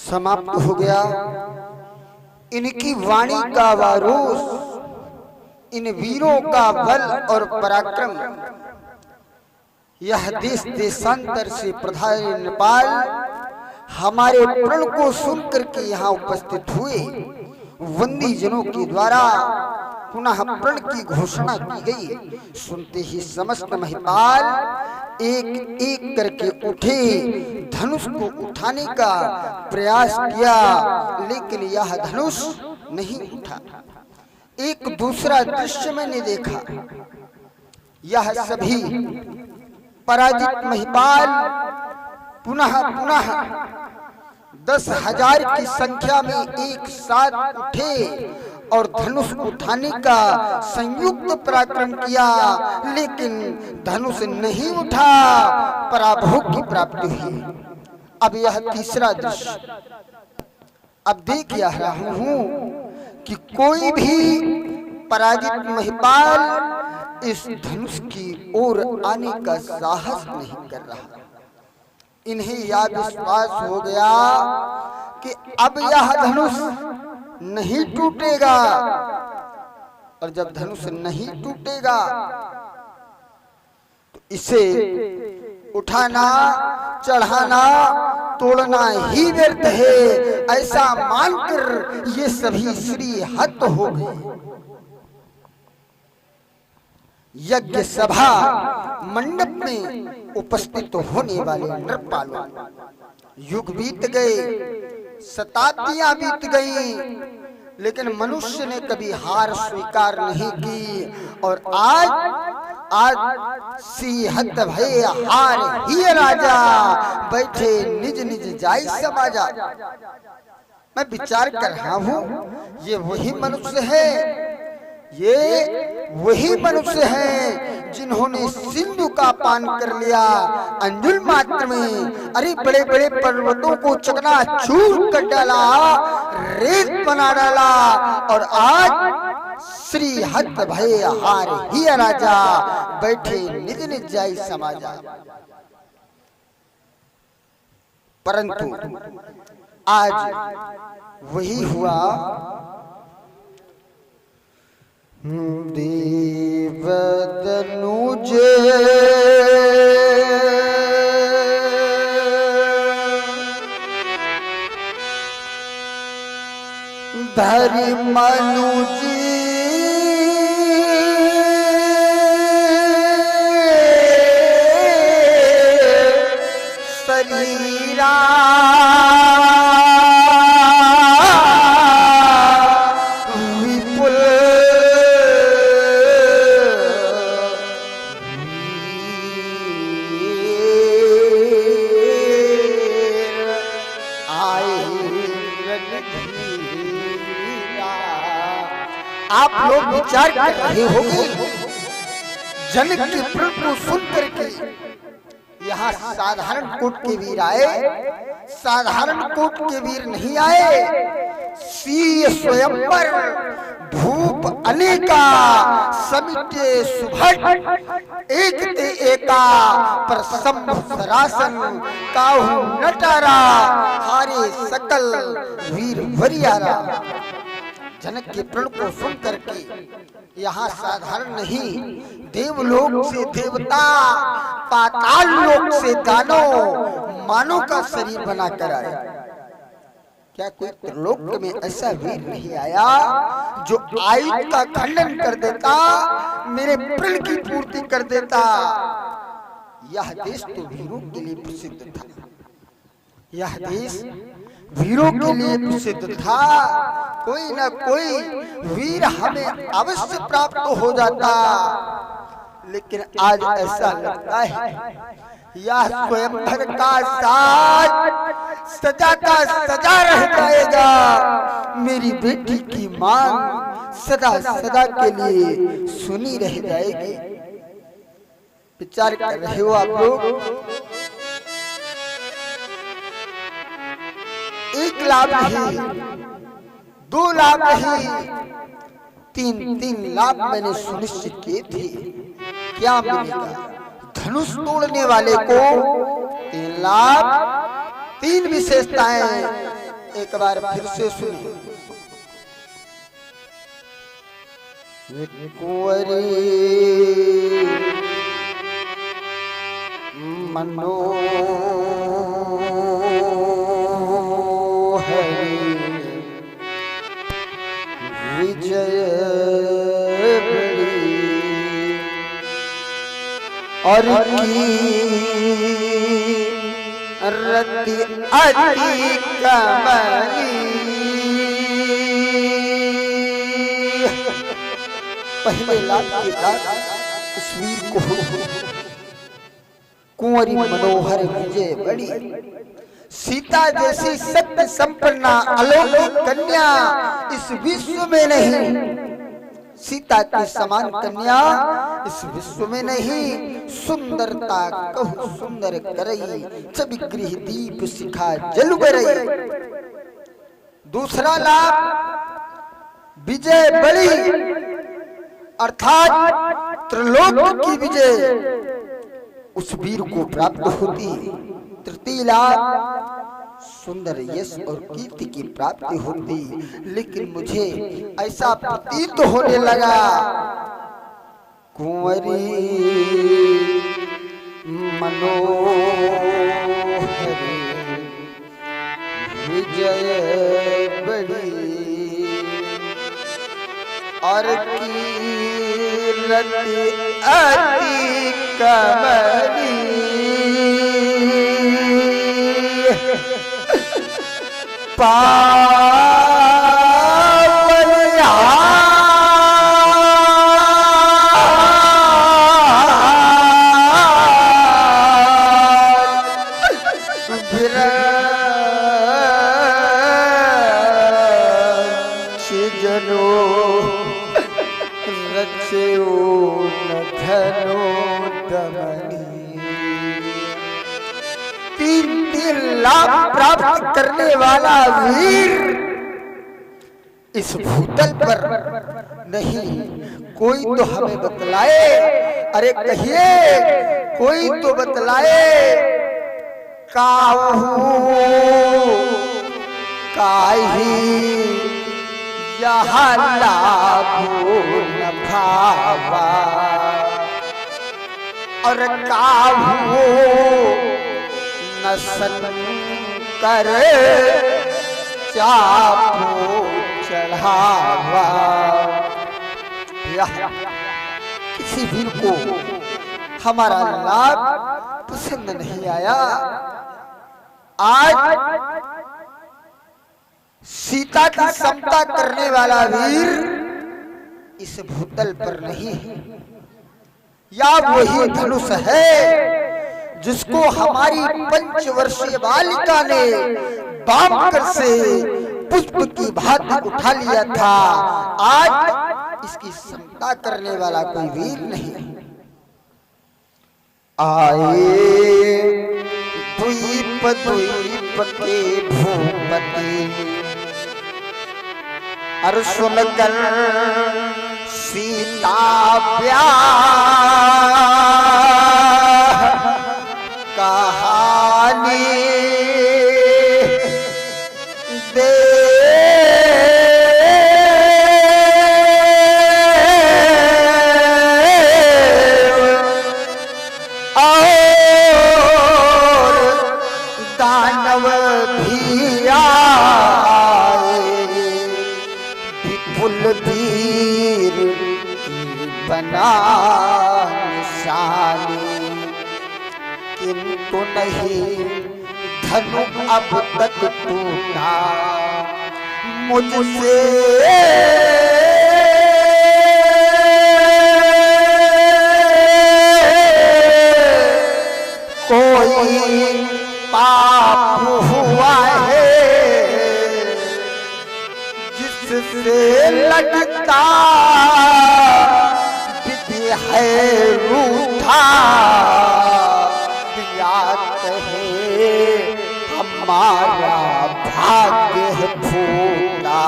समाप्त हो गया। इनकी वाणी का वारोस, इन वीरों का बल और पराक्रम यह देश देशांतर से प्रधान नेपाल हमारे प्रण को सुनकर के यहाँ उपस्थित हुए वंदी जनों के द्वारा पुनः प्रण की घोषणा की गई। सुनते ही समस्त महिपाल एक एक करके उठे, धनुष को उठाने का प्रयास किया, लेकिन यह धनुष नहीं उठा। एक दूसरा दृश्य मैंने देखा, यह सभी पराजित महिपाल पुनः पुनः 10,000 की संख्या में एक साथ उठे और धनुष उठाने का संयुक्त पराक्रम किया, लेकिन धनुष नहीं उठा, पराभव की प्राप्ति हुई। अब यह तीसरा दृश्य अब देख रहा हूं कि कोई भी पराजित महिपाल इस धनुष की ओर आने का साहस नहीं कर रहा। इन्हें यह विश्वास हो गया कि अब यह धनुष नहीं टूटेगा, और जब धनुष नहीं टूटेगा तो इसे उठाना, चढ़ाना, तोड़ना ही व्यर्थ है, ऐसा मानकर ये सभी श्री हत हो गए। यज्ञ सभा मंडप में उपस्थित होने वाले नरपालों, युग बीत गए, शताब्दियां बीत गई, लेकिन मनुष्य ने कभी हार स्वीकार नहीं की। और आज सिहत भय हार ही राजा, बैठे निज निज जाय समाजा। मैं विचार कर रहा हूं, ये वही मनुष्य है, ये वही मनुष्य हैं जिन्होंने सिंधु का पान कर लिया अंजुल मात्र में। अरे बड़े बड़े पर्वतों को चकनाचूर कर डाला, रेत बना डाला, और आज श्री हत भय हार ही राजा, बैठे निज निज जाय समाजा। परंतु आज वही हुआ। देव तनुज धरि मनुज शरीरा आप लोग विचार कर रहे होंगे, जनक के प्रण को सुन करके यहाँ साधारण कोट के वीर आए। साधारण कोट के वीर नहीं आए, सीय स्वयंवर धूप अनेका, समिटे सुभट एक ते एका, पर शंभु सरासन काहू नटारा, हारे सकल वीर वरियारा। जनक के प्रण को सुन करके यहाँ साधारण नहीं, देवलोक से देवता, पाताल लोक से दानव, मानव का शरीर बना कर आए। क्या कोई त्रिलोक में ऐसा वीर नहीं आया जो आयु का खंडन कर देता, मेरे प्रण की पूर्ति कर देता। यह देश तो वीरों के लिए प्रसिद्ध था, यह देश वीरों के लिए प्रसिद्ध था। कोई ना कोई वीर हमें अवश्य प्राप्त हो जाता, लेकिन आज ऐसा लगता है यह स्वयंवर का साज सजा का सजा रह जाएगा। मेरी बेटी की मांग सदा सदा के लिए सुनी रह जाएगी। विचार कर रहे हो आप लोग? 1 लाभ नहीं, 2 लाभ नहीं, 3 लाभ मैंने सुनिश्चित किए थे। क्या मिलेगा? धनुष तोड़ने वाले को 3 लाभ, 3 विशेषताएं। एक बार फिर से सुनिए। कुंवरी मनोहरी विजय बड़ी और की रति अति कमली। पहले लाभ के दाद उस वीर को कुंवरी मनोहर विजय बड़ी। सीता जैसी सत्य संपन्ना अलौकिक कन्या इस विश्व में नहीं, सीता के समान कन्या इस विश्व में नहीं। सुंदरता कहु सुंदर करई, छवि गृह दीप शिखा जल बरई। दूसरा लाभ विजय बड़ी अर्थात त्रिलोक की विजय उस वीर को प्राप्त होती। तृतीय लाभ सुंदर यश और कीर्ति की प्राप्ति होती। लेकिन मुझे ऐसा प्रतीत होने लगा कुंवरी मनोहरी विजय बड़ी और कीरति अति कमली। तीन लाभ प्राप्त करने वाला वीर इस भूतल पर नहीं। कोई तो हमें बतलाए, अरे कहिए कोई तो बतलाए काहू काहि यहाँ लागू न भावा और काहू न संकर चापो चढ़ावा। किसी वीर को हमारा लाभ पसंद नहीं आया। आज सीता की समता करने वाला वीर इस भूतल पर नहीं है। या वही धनुष है जिसको हमारी 5 वर्षीय बालिका ने बामकर से पुष्प की भांति उठा लिया था। आज इसकी समता करने वाला कोई वीर नहीं। आए द्वीप द्वीप के भूपति और सुनकर सीता ब्याह कहानी दे और दानव भी आए विपुल वीर की बना निशानी। किंतु नहीं धनु अब तक टूटा मुझसे कोई पाप हुआ है जिससे लगता विधि है रूठा। हमारा भाग्य है फूटा।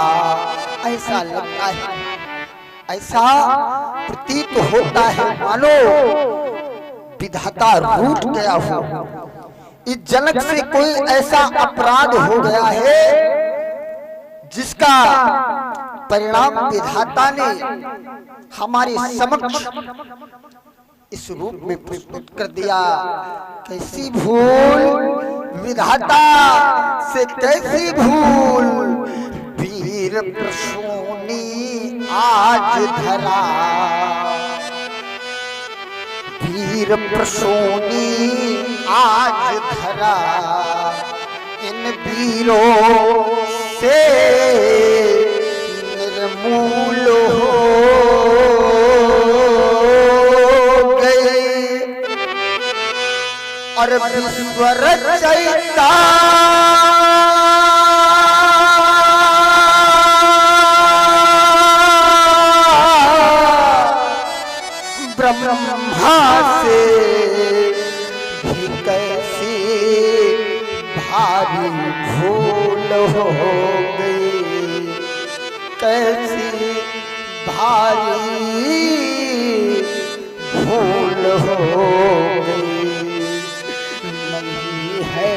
ऐसा लगता है, ऐसा प्रतीत होता है मानो विधाता रूठ गया हो। इस जनक से कोई ऐसा अपराध हो गया है जिसका परिणाम विधाता ने हमारे समक्ष इस रूप में प्रस्तुत कर दिया। कैसी भूल विधाता से कैसी भूल, वीर प्रसूनी आज धरा, वीर प्रसूनी आज धरा, इन वीरों से निर्मूल हो गए और विश्व रचयिता ब्रह्मा से भी कैसी भारी भूल हो गई, कैसी भारी भूल हो गई। नहीं है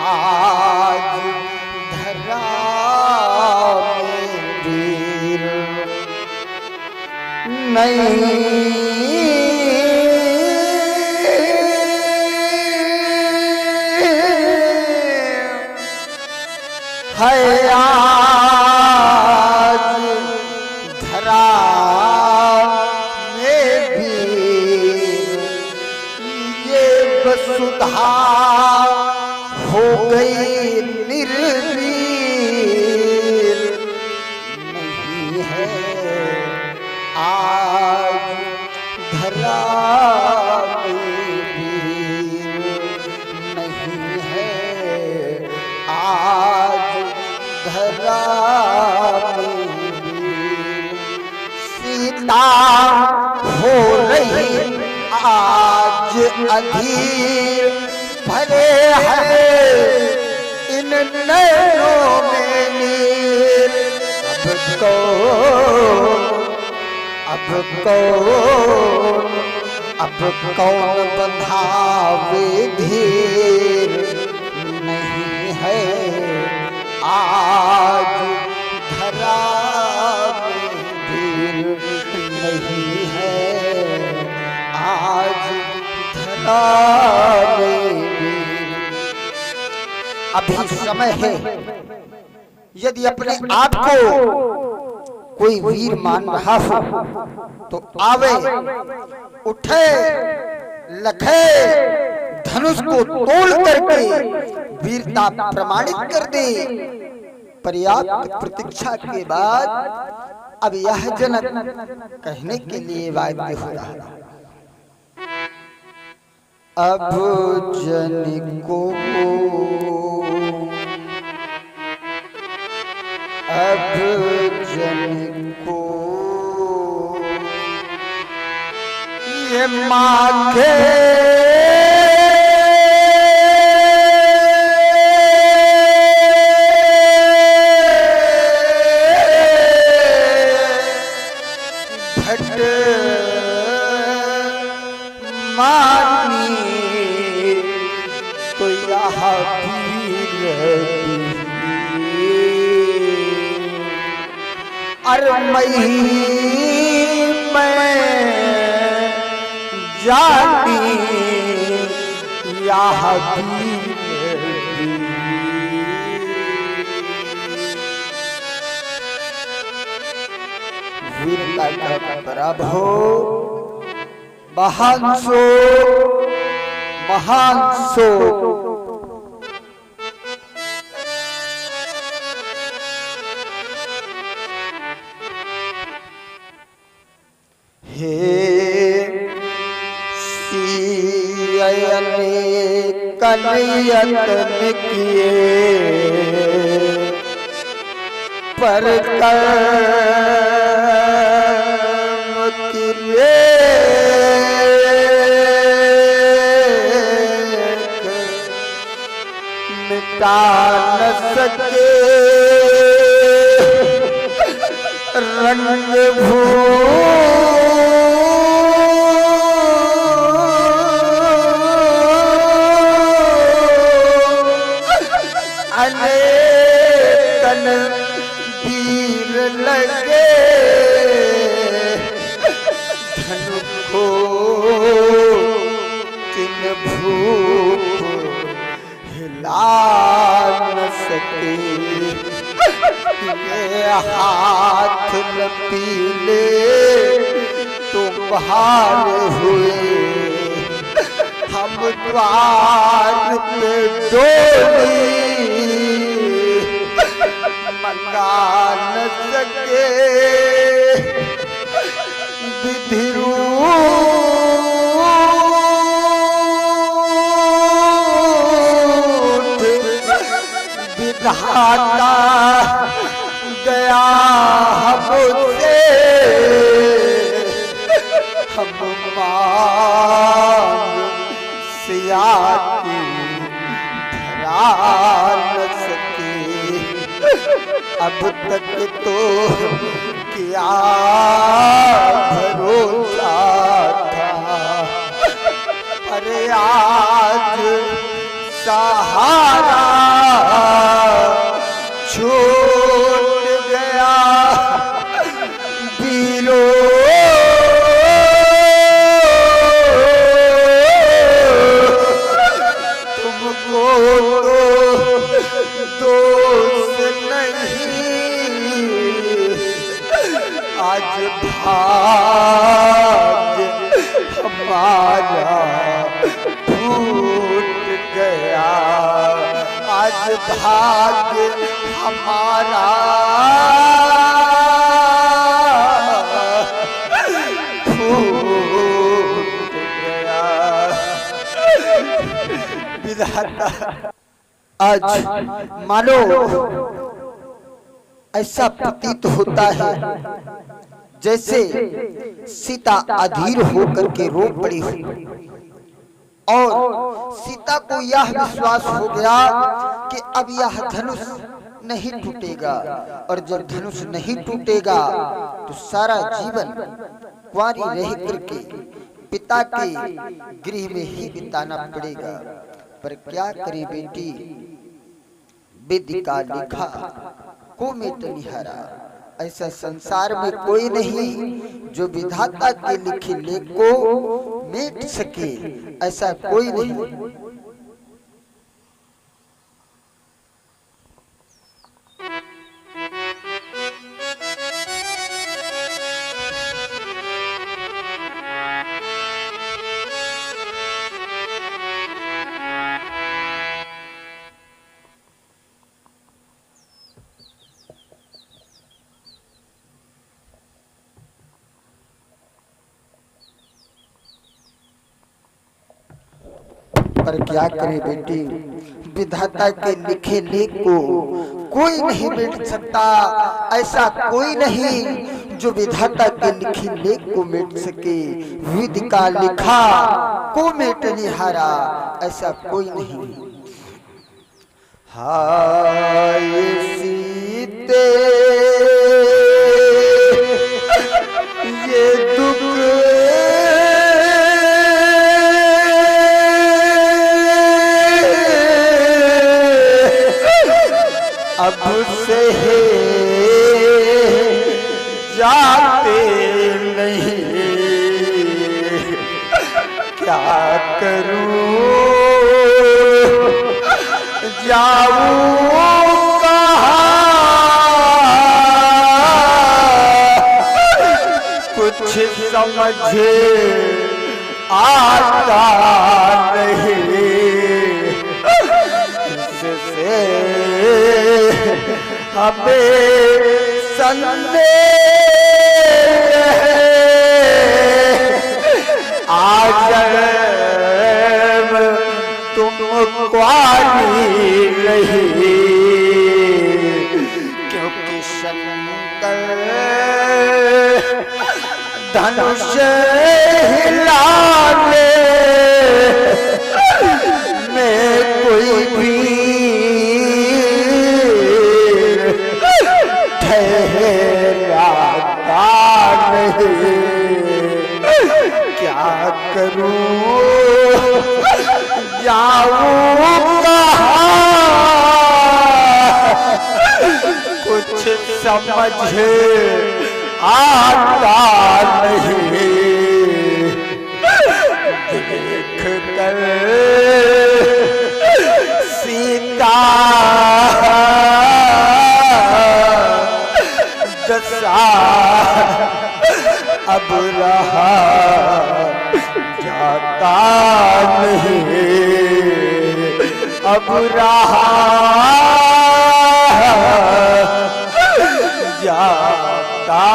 आज धरा में वीर, नहीं है आज धरा में वीर, ये वसुधा हो गई निर्वीर। नहीं है आज धरा में वीर, नहीं है आज धरा में वीर। सीता हो रही आज अधीर, भरे हैं इन नैनों में नीर। अब कौन बंधावे धीर, नहीं है आज धरा में वीर, नहीं है आज धरा में वीर। अभी समय है, यदि अपने आप को कोई वीर मान रहा हो तो आवे, उठे, लखे, धनुष को तोड़ करके वीरता प्रमाणित कर दे। पर्याप्त प्रतीक्षा के बाद अब यह जनक कहने के लिए बाध्य हो रहा है। अब जनिको अब जनिको ये मांगे भट मानी तो यहाँ अरे मैं जानी यहाँ वीरता का पराभव महान सो हे सियने कलियतन किए पर कर्म किए मिटा न सके रंग अनेक तन वीर लगे धनु को किन भूप हिला न सके। ये हाथ न पीले तुम्हार हुए हम द्वार पे डोली मना न सके। विधिरूठ विधाता गया हमसे हम मांग सिया की धरा न सके। अब तक तो क्या भरोसा था अरे आज सहारा छूट गया। वीरों तुमको तो दोष नहीं आज भाग्य हमारा फूट गया। आज भाग्य हमारा फूट गया। विधाता आज मानो ऐसा प्रतीत होता है जैसे सीता अधीर होकर के रो पड़ी हो और सीता को यह विश्वास हो गया कि अब यह धनुष नहीं टूटेगा और जब धनुष नहीं टूटेगा तो सारा जीवन कुंवारी रह करके पिता के गृह में ही बिताना पड़ेगा। पर क्या करे बेटी, विधि का लिखा को मेट निहारा। ऐसा संसार में कोई नहीं जो विधाता के लिखे लेख को मेट सके, ऐसा कोई नहीं। पर क्या करे बेटी, विधाता के लिखे लेख को कोई नहीं मिट सकता। ऐसा कोई नहीं जो विधाता के लिखे लेख को मिट सके। विधि का लिखा को मिट निहारा, ऐसा कोई नहीं। हाय सीते ये दुख अब से जाते नहीं, क्या करूं जाऊं कहाँ, कुछ समझे आता नहीं। इससे हमें संदेह आज तुम कुंवारी रही, क्योंकि शंकर धनुष हिलाने में कोई भी ठहराता नहीं। क्या करूं जाऊं कहाँ, समझ आता नहीं, देख कर सीता दशा अब रहा जाता नहीं, अब रहा जाता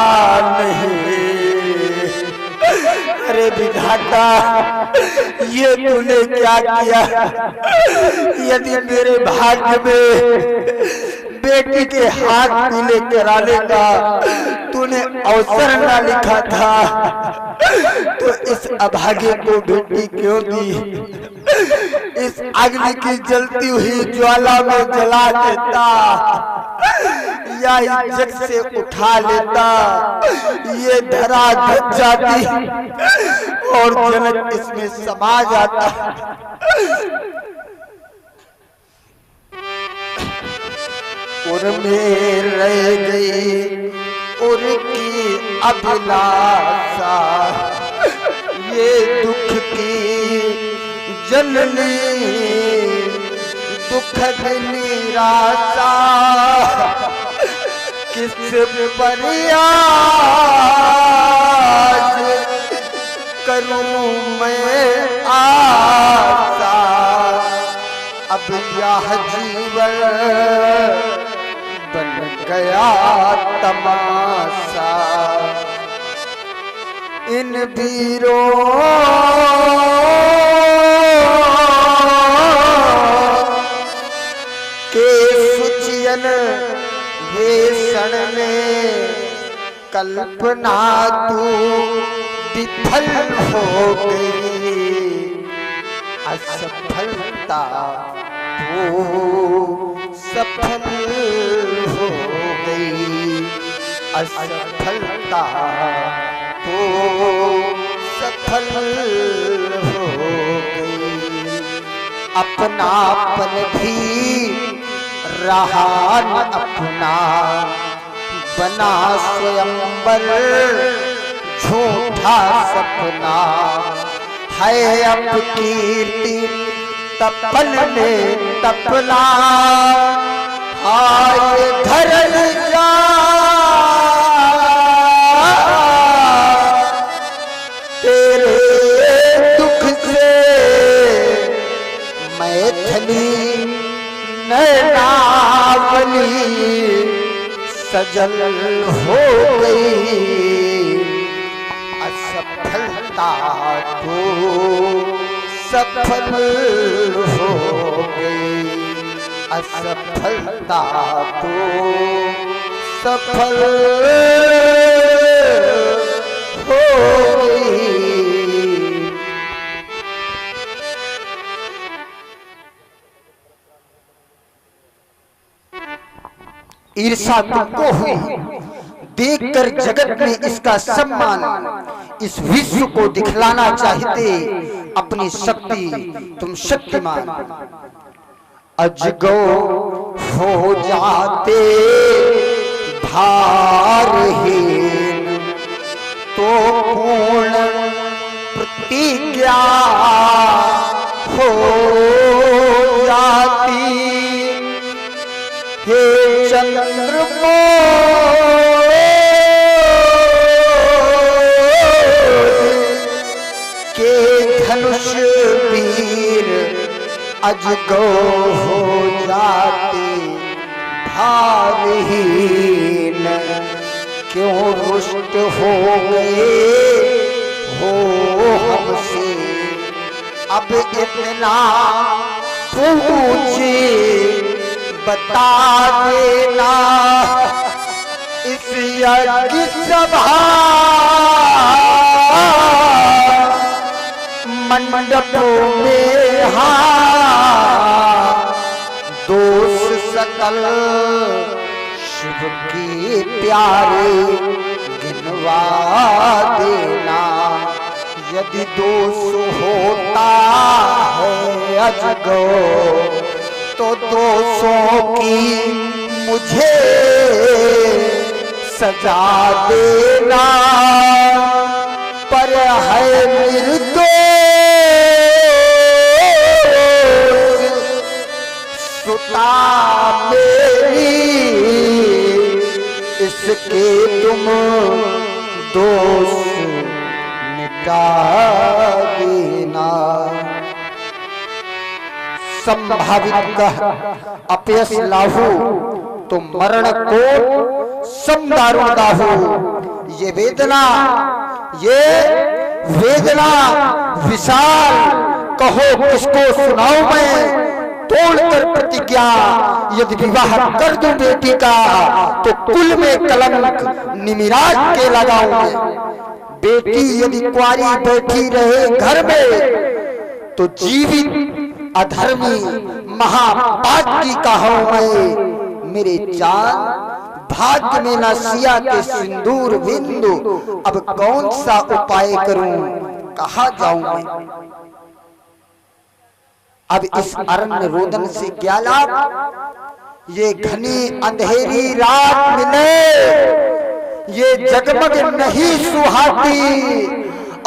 नहीं। अरे विधाता, ये तूने क्या किया? यदि मेरे भाग्य में बेटी के हाथ पीले कराने का तूने अवसर ना लिखा था, तो इस अभागे को बेटी क्यों दी? इस अग्नि की जलती हुई ज्वाला में जला देता या इस जग से उठा लेता, ये धरा ढक जाती और जनक इसमें समा जाता। उनमें रह गई उनकी अभिलाषा, ये दुख की जननी दुखद निराशा, किस पर आज करूं मैं आशा, अब यह जीवन बन गया तमाशा। इन वीरों के सुचियन वेषण में कल्पना तू विफल हो गई, असफलता तो सफल हो गई, असफलता तो सफल हो गई। अपनापन भी रहा न अपना, बना स्वयंवर झूठा सपना, है अब कीर्ति तपन में तपना, आए धरन जा तेरे दुख से मैथिली नैनावली सजल हो गई, असफलता तो सफल हो गई, असफलता तो सफल हो गई। ईर्षा तुमको हुई, देखकर जगत में इसका सम्मान, इस विश्व को दिखलाना चाहते अपनी शक्ति, तुम शक्तिमान। अजगौ हो जाते भारहीन, तो पूर्ण प्रतिज्ञा हो जाती, हे चंद्रमा के धनुष वीर, अजगौ हो जाते भारहीन, क्यों रुष्ट हो गए हो हमसे, अब इतना पूछे बता देना, इस यज्ञ सभा मंडपों में दोष सकल शुभ की प्यारे गिनवा देना, यदि दोष होता है अजगौ तो दोषों की मुझे सजा देना पर है निर्दोष सुता मेरी, इसके तुम दोष मिटा देना। संभावित अपयश लाहू तो मरण को समदारुण दाहू। ये वेदना विशाल कहो किसको सुनाऊं मैं, तोड़कर प्रतिज्ञा यदि विवाह कर दूं बेटी का तो कुल में कलंक निमिराज के लगाऊं मैं। बेटी यदि कुंवारी बैठी रहे घर में तो जीवित अधर्मी महापातकी कहूं मैं। मेरे जान भाग्य में न सिया के सिंदूर बिंदु, अब कौन सा उपाय करूं कहा जाऊं मैं। अब इस अरण्य रोदन से क्या लाभ, ये घनी अंधेरी रात मिले ये जगमग नहीं सुहाती,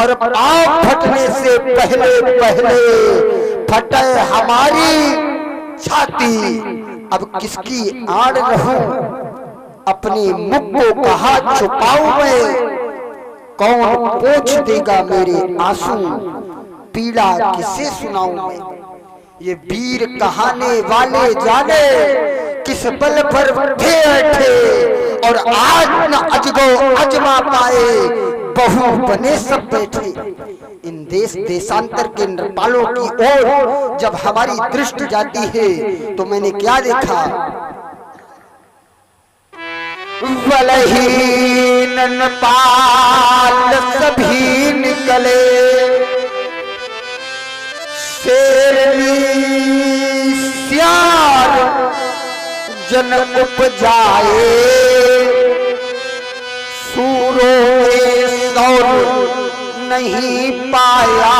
और आग फटने से पहले पहले फटे हमारी छाती। अब किसकी आड़ रहूं, अपने मुख को कहा छुपाऊं मैं, कौन पोंछ देगा मेरे आंसू, पीड़ा किसे सुनाऊं मैं। ये वीर कहाने वाले जाने किस बल पर थे अठे, और आज न अजगो अजमा पाए बहु बने सब बैठे। इन देश देशांतर के नृपालों की ओर जब हमारी दृष्टि जाती है तो मैंने क्या देखा, बलहीन नृपाल सभी निकले, शेरनी सियार जन उपजाए, सूरों में सौर नहीं पाया,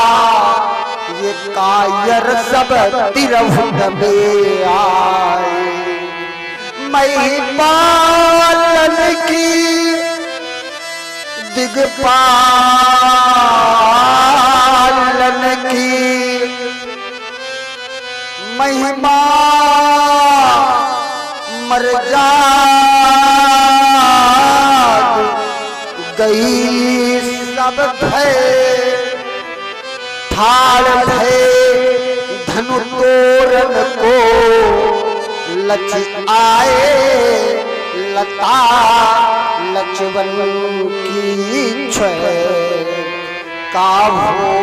ये कायर सब तिरहुत में आए। महिपालन की दिगपालन की महिमा मर जा गई सब भय, ठाड़ भय धनु तोरण को लच आए, लता लचवन की छय काभो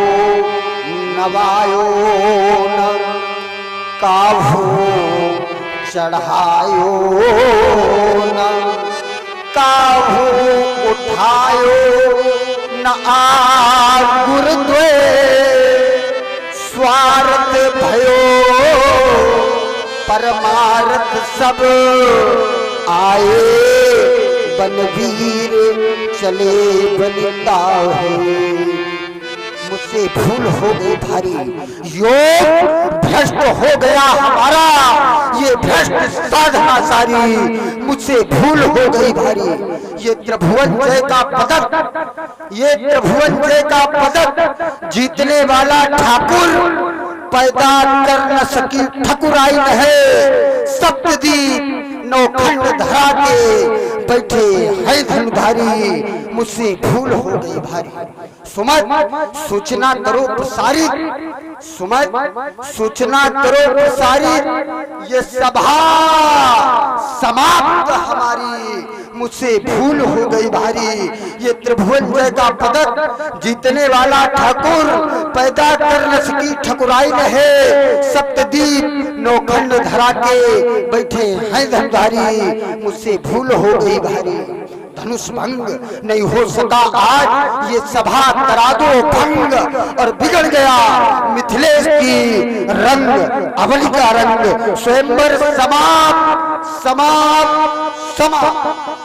नवायो न, काभो चढ़ायो न, काभो उठायो न आगुर द्वे, स्वार्थ भयो परमार्थ सब आए, बनवीर चले बनता है। मुझसे भूल हो गई भारी, योग भ्रष्ट हो गया हमारा, ये भ्रष्ट साधना सारी मुझसे भूल हो गई भारी। ये त्रिभुवन जय का पदक, ये त्रिभुवन जय का पदक जीतने वाला ठाकुर पैदा कर न सकी ठकुराई है। सप्तदीप नौखंड धरा के बैठे है धनुधारी, मुझसे भूल हो गई भारी। सुमत सूचना करो प्रसारित, सुमत सूचना करो प्रसारित, ये सभा समाप्त हमारी, मुझसे भूल हो गई भारी। ये त्रिभुवन जय का पदक जीतने वाला ठाकुर पैदा कर न सकी ठकुराई है। सप्तदीप नौखंड धरा के बैठे हैं धनुधारी, मुझसे भूल हो गई भारी। धनुष भंग नहीं हो सका आज, ये सभा करा दो भंग, और बिगड़ गया मिथिलेश की रंग अवली का रंग। स्वयंवर समाप्त समाप्त समाप्त।